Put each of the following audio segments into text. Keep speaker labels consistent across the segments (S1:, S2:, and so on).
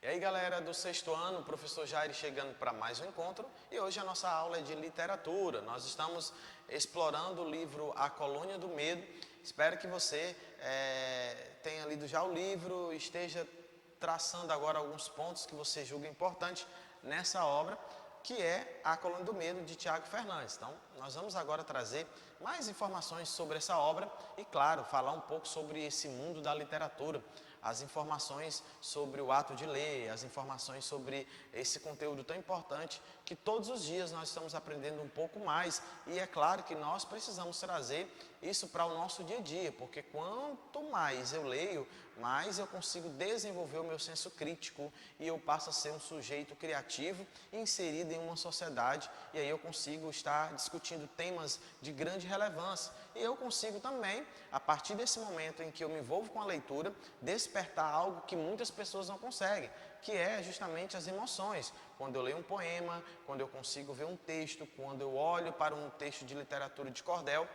S1: E aí galera do sexto ano, o professor Jair chegando para mais um encontro e hoje a nossa aula é de literatura. Nós estamos explorando o livro A Colônia do Medo. Espero que você tenha lido já o livro, esteja traçando agora alguns pontos que você julga importante nessa obra, que é A Colônia do Medo, de Tiago Fernandes. Então, nós vamos agora trazer mais informações sobre essa obra e, claro, falar um pouco sobre esse mundo da literatura, as informações sobre o ato de ler, as informações sobre esse conteúdo tão importante que todos os dias nós estamos aprendendo um pouco mais e é claro que nós precisamos trazer isso para o nosso dia a dia, porque quanto mais eu leio, mais eu consigo desenvolver o meu senso crítico e eu passo a ser um sujeito criativo inserido em uma sociedade e aí eu consigo estar discutindo temas de grande relevância e eu consigo também, a partir desse momento em que eu me envolvo com a leitura, despertar algo que muitas pessoas não conseguem, que é justamente as emoções. Quando eu leio um poema, quando eu consigo ver um texto, quando eu olho para um texto de literatura de cordel,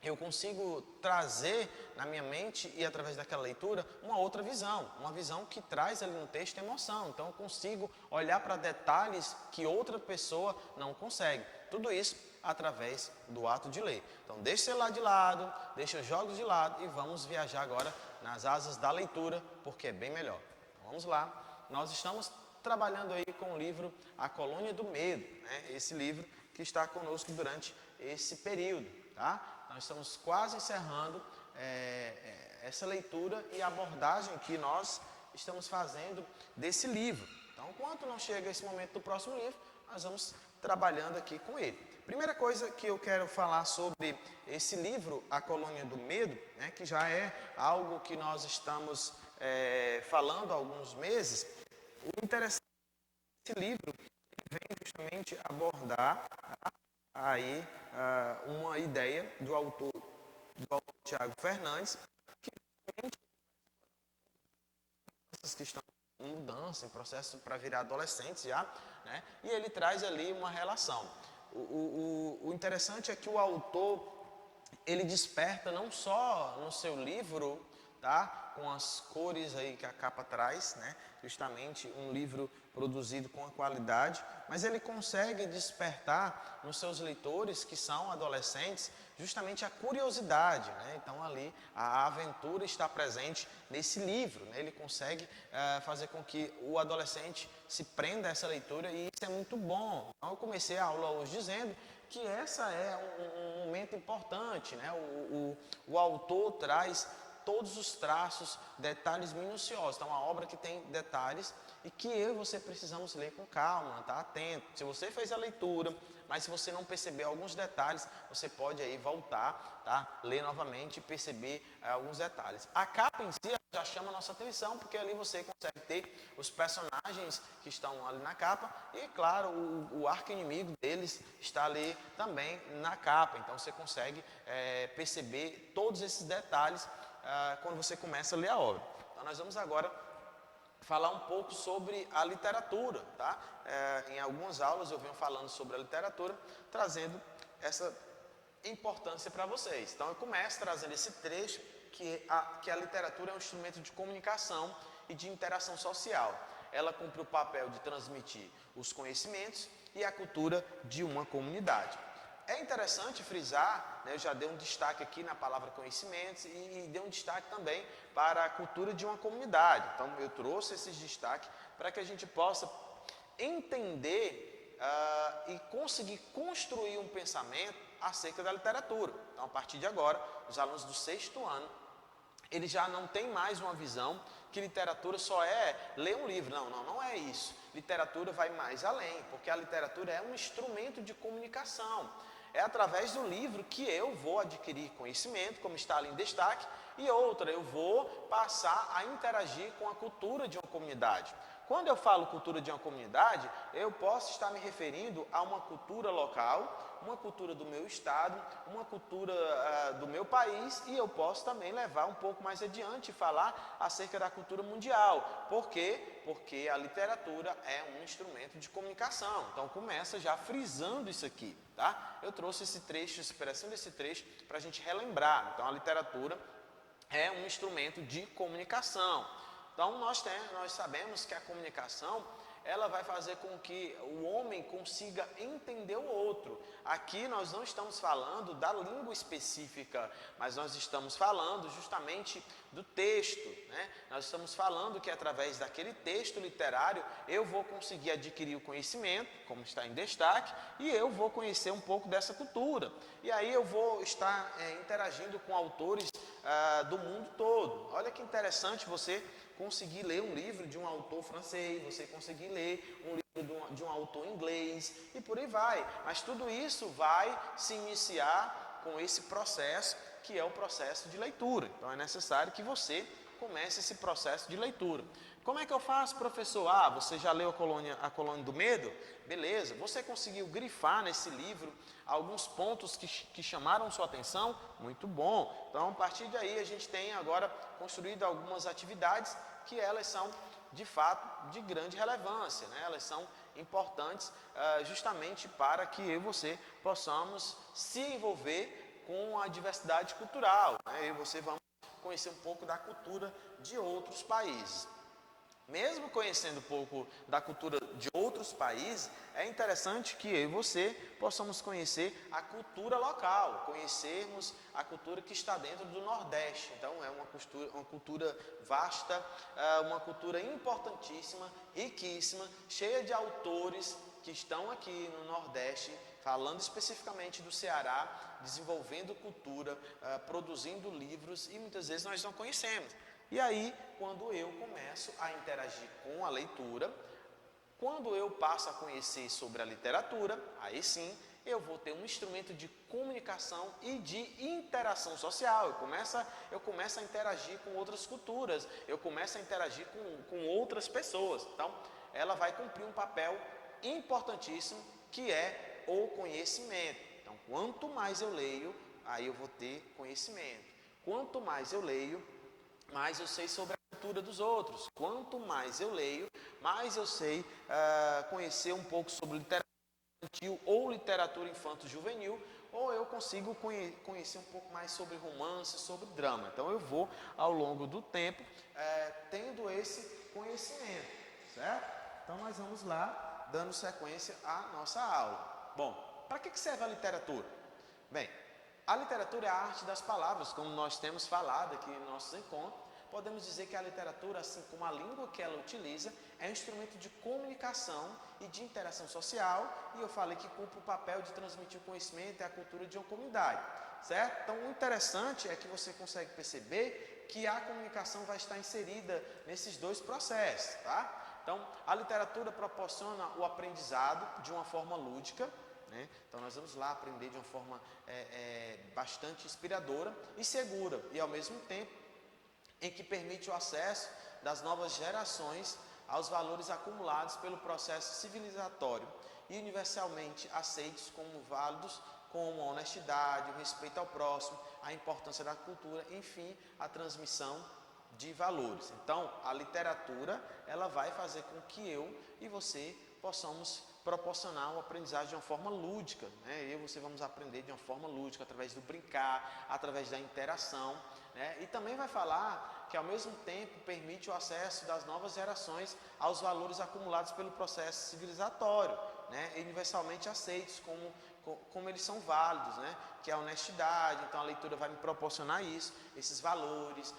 S1: eu consigo trazer na minha mente e através daquela leitura uma outra visão, uma visão que traz ali no texto emoção. Então eu consigo olhar para detalhes que outra pessoa não consegue. Tudo isso através do ato de ler. Então deixa o celular de lado, deixa os jogos de lado e vamos viajar agora nas asas da leitura, porque é bem melhor. Então, vamos lá. Nós estamos trabalhando aí com o livro A Colônia do Medo, né? Esse livro que está conosco durante esse período, tá? Nós estamos quase encerrando essa leitura e abordagem que nós estamos fazendo desse livro. Então, enquanto não chega esse momento do próximo livro, nós vamos trabalhando aqui com ele. Primeira coisa que eu quero falar sobre esse livro, A Colônia do Medo, né, que já é algo que nós estamos falando há alguns meses. O interessante desse livro vem justamente abordar aí uma ideia do autor Tiago Fernandes, que estão em mudança, em processo para virar adolescentes já, né? E ele traz ali uma relação. O interessante é que o autor, ele desperta não só no seu livro, tá? Com as cores aí que a capa traz, né? Justamente um livro produzido com a qualidade, mas ele consegue despertar nos seus leitores, que são adolescentes, justamente a curiosidade, né? Então ali a aventura está presente nesse livro, né? Ele consegue fazer com que o adolescente se prenda a essa leitura e isso é muito bom. Então eu comecei a aula hoje dizendo que essa é um momento importante, né? O autor traz todos os traços, detalhes minuciosos. Então, uma obra que tem detalhes e que eu e você precisamos ler com calma, tá atento. Se você fez a leitura, mas se você não perceber alguns detalhes, você pode aí voltar, tá? Ler novamente e perceber alguns detalhes. A capa em si já chama a nossa atenção, porque ali você consegue ter os personagens que estão ali na capa e, claro, o arqui-inimigo deles está ali também na capa. Então, você consegue perceber todos esses detalhes quando você começa a ler a obra. Então, nós vamos agora falar um pouco sobre a literatura, tá? Em algumas aulas eu venho falando sobre a literatura, trazendo essa importância para vocês. Então, eu começo trazendo esse trecho que a literatura é um instrumento de comunicação e de interação social. Ela cumpre o papel de transmitir os conhecimentos e a cultura de uma comunidade. É interessante frisar, né, eu já dei um destaque aqui na palavra conhecimentos e dei um destaque também para a cultura de uma comunidade. Então, eu trouxe esses destaques para que a gente possa entender e conseguir construir um pensamento acerca da literatura. Então, a partir de agora, os alunos do sexto ano, eles já não têm mais uma visão que literatura só é ler um livro. Não é isso. Literatura vai mais além, porque a literatura é um instrumento de comunicação. É através do livro que eu vou adquirir conhecimento, como está ali em destaque, e outra, eu vou passar a interagir com a cultura de uma comunidade. Quando eu falo cultura de uma comunidade, eu posso estar me referindo a uma cultura local, uma cultura do meu estado, uma cultura do meu país, e eu posso também levar um pouco mais adiante e falar acerca da cultura mundial. Por quê? Porque a literatura é um instrumento de comunicação. Então começa já frisando isso aqui, tá? Eu trouxe esse trecho, esse pedacinho desse trecho para a gente relembrar. Então a literatura é um instrumento de comunicação. Então nós sabemos que a comunicação ela vai fazer com que o homem consiga entender o outro. Aqui nós não estamos falando da língua específica, mas nós estamos falando justamente do texto, né? Nós estamos falando que através daquele texto literário eu vou conseguir adquirir o conhecimento, como está em destaque, e eu vou conhecer um pouco dessa cultura. E aí eu vou estar interagindo com autores do mundo todo. Olha que interessante você conseguir ler um livro de um autor francês, você conseguir ler um livro de um autor inglês e por aí vai. Mas tudo isso vai se iniciar com esse processo que é o processo de leitura. Então é necessário que você comece esse processo de leitura. Como é que eu faço, professor? Você já leu a Colônia do Medo? Beleza, você conseguiu grifar nesse livro alguns pontos que chamaram sua atenção? Muito bom. Então, a partir daí, a gente tem agora construído algumas atividades que elas são, de fato, de grande relevância, né? Elas são importantes justamente para que eu e você possamos se envolver com a diversidade cultural, né? Eu e você vamos conhecer um pouco da cultura de outros países. Mesmo conhecendo um pouco da cultura de outros países, é interessante que eu e você possamos conhecer a cultura local, conhecermos a cultura que está dentro do Nordeste. Então é uma cultura vasta, uma cultura importantíssima, riquíssima, cheia de autores que estão aqui no Nordeste, falando especificamente do Ceará, desenvolvendo cultura, produzindo livros e muitas vezes nós não conhecemos. E aí, quando eu começo a interagir com a leitura, quando eu passo a conhecer sobre a literatura, aí sim eu vou ter um instrumento de comunicação e de interação social. Eu começo a interagir com outras culturas, eu começo a interagir com outras pessoas. Então, ela vai cumprir um papel importantíssimo que é o conhecimento. Então, quanto mais eu leio, aí eu vou ter conhecimento. Quanto mais eu leio, mais eu sei sobre a cultura dos outros. Quanto mais eu leio, mais eu sei conhecer um pouco sobre literatura infantil ou literatura infanto-juvenil, ou eu consigo conhecer um pouco mais sobre romance, sobre drama. Então eu vou, ao longo do tempo, tendo esse conhecimento, certo? Então nós vamos lá, dando sequência à nossa aula. Bom, para que serve a literatura? Bem, a literatura é a arte das palavras, como nós temos falado aqui em nossos encontros. Podemos dizer que a literatura, assim como a língua que ela utiliza, é um instrumento de comunicação e de interação social, e eu falei que cumpre o papel de transmitir o conhecimento e a cultura de uma comunidade, certo? Então, o interessante é que você consegue perceber que a comunicação vai estar inserida nesses dois processos, tá? Então, a literatura proporciona o aprendizado de uma forma lúdica, né? Então nós vamos lá aprender de uma forma bastante inspiradora e segura, e ao mesmo tempo em que permite o acesso das novas gerações aos valores acumulados pelo processo civilizatório e universalmente aceitos como válidos, como a honestidade, o respeito ao próximo, a importância da cultura, enfim, a transmissão de valores. Então, a literatura, ela vai fazer com que eu e você possamos proporcionar uma aprendizagem de uma forma lúdica, né? Eu e você vamos aprender de uma forma lúdica, através do brincar, através da interação, né? E também vai falar que ao mesmo tempo permite o acesso das novas gerações aos valores acumulados pelo processo civilizatório, né? E universalmente aceitos como eles são válidos, né? Que é a honestidade. Então a leitura vai me proporcionar isso, esses valores,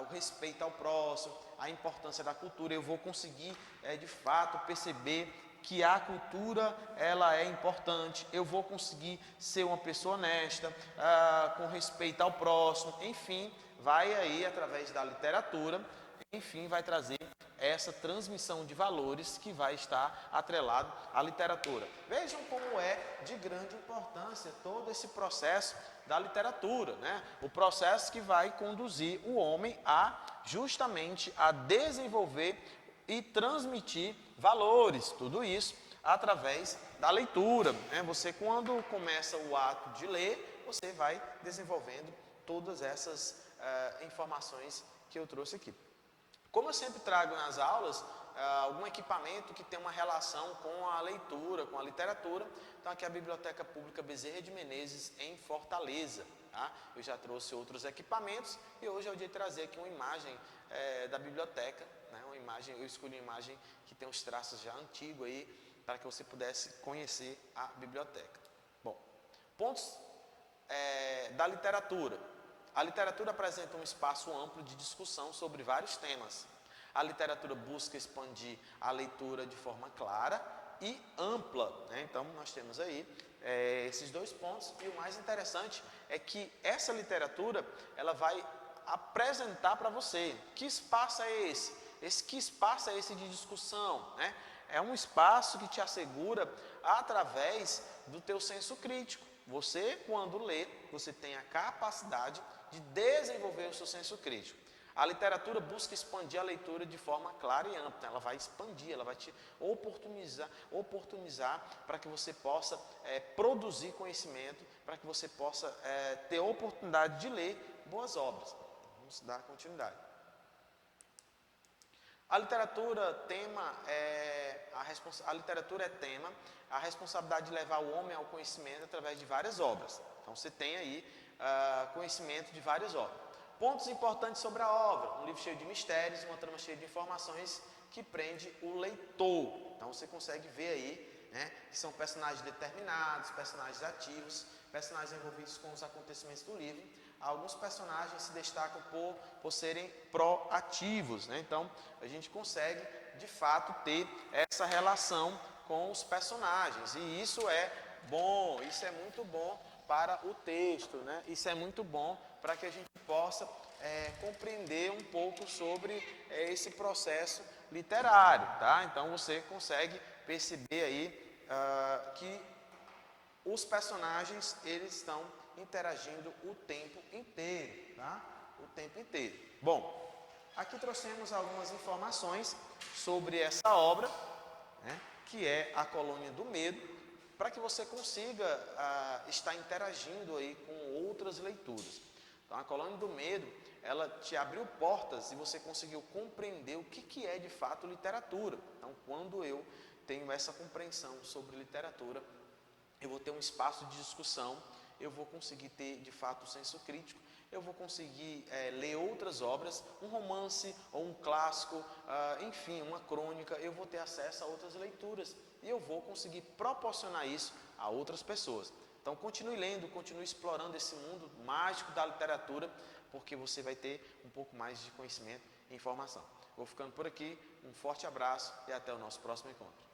S1: o respeito ao próximo, a importância da cultura. Eu vou conseguir de fato perceber que a cultura ela é importante, eu vou conseguir ser uma pessoa honesta, com respeito ao próximo, enfim, vai aí através da literatura, enfim, vai trazer essa transmissão de valores que vai estar atrelado à literatura. Vejam como é de grande importância todo esse processo da literatura, né? O processo que vai conduzir o homem justamente a desenvolver e transmitir valores, tudo isso através da leitura, né? Você, quando começa o ato de ler, você vai desenvolvendo todas essas informações que eu trouxe aqui. Como eu sempre trago nas aulas, algum equipamento que tem uma relação com a leitura, com a literatura. Então aqui é a Biblioteca Pública Bezerra de Menezes, em Fortaleza. Tá? Eu já trouxe outros equipamentos e hoje é o dia de trazer aqui uma imagem da biblioteca, né? Uma imagem, eu escolhi uma imagem que tem os traços já antigos aí, para que você pudesse conhecer a biblioteca. Bom, pontos da literatura. A literatura apresenta um espaço amplo de discussão sobre vários temas. A literatura busca expandir a leitura de forma clara e ampla, né? Então, nós temos aí esses dois pontos, e o mais interessante é que essa literatura, ela vai apresentar para você que espaço é esse, que espaço é esse de discussão, né? É um espaço que te assegura através do teu senso crítico. Você, quando lê, você tem a capacidade de desenvolver o seu senso crítico. A literatura busca expandir a leitura de forma clara e ampla. Ela vai expandir, ela vai te oportunizar para que você possa produzir conhecimento, para que você possa ter a oportunidade de ler boas obras. Vamos dar continuidade. A literatura é tema, a responsabilidade de levar o homem ao conhecimento através de várias obras. Então você tem aí conhecimento de várias obras. Pontos importantes sobre a obra: um livro cheio de mistérios, uma trama cheia de informações que prende o leitor. Então você consegue ver aí, né, que são personagens determinados, personagens ativos, personagens envolvidos com os acontecimentos do livro. Alguns personagens se destacam por serem proativos, né? Então a gente consegue de fato ter essa relação com os personagens, e isso é bom, isso é muito bom para o texto, né? Isso é muito bom para que a gente possa compreender um pouco sobre esse processo literário, tá? Então você consegue perceber aí que os personagens, eles estão interagindo o tempo inteiro, tá? O tempo inteiro. Bom, aqui trouxemos algumas informações sobre essa obra, né, que é A Colônia do Medo, para que você consiga estar interagindo aí com outras leituras. Então, A Colônia do Medo, ela te abriu portas e você conseguiu compreender o que é de fato literatura. Então, quando eu tenho essa compreensão sobre literatura, eu vou ter um espaço de discussão, eu vou conseguir ter de fato o senso crítico, eu vou conseguir ler outras obras, um romance ou um clássico, enfim, uma crônica, eu vou ter acesso a outras leituras e eu vou conseguir proporcionar isso a outras pessoas. Então continue lendo, continue explorando esse mundo mágico da literatura, porque você vai ter um pouco mais de conhecimento e informação. Vou ficando por aqui, um forte abraço e até o nosso próximo encontro.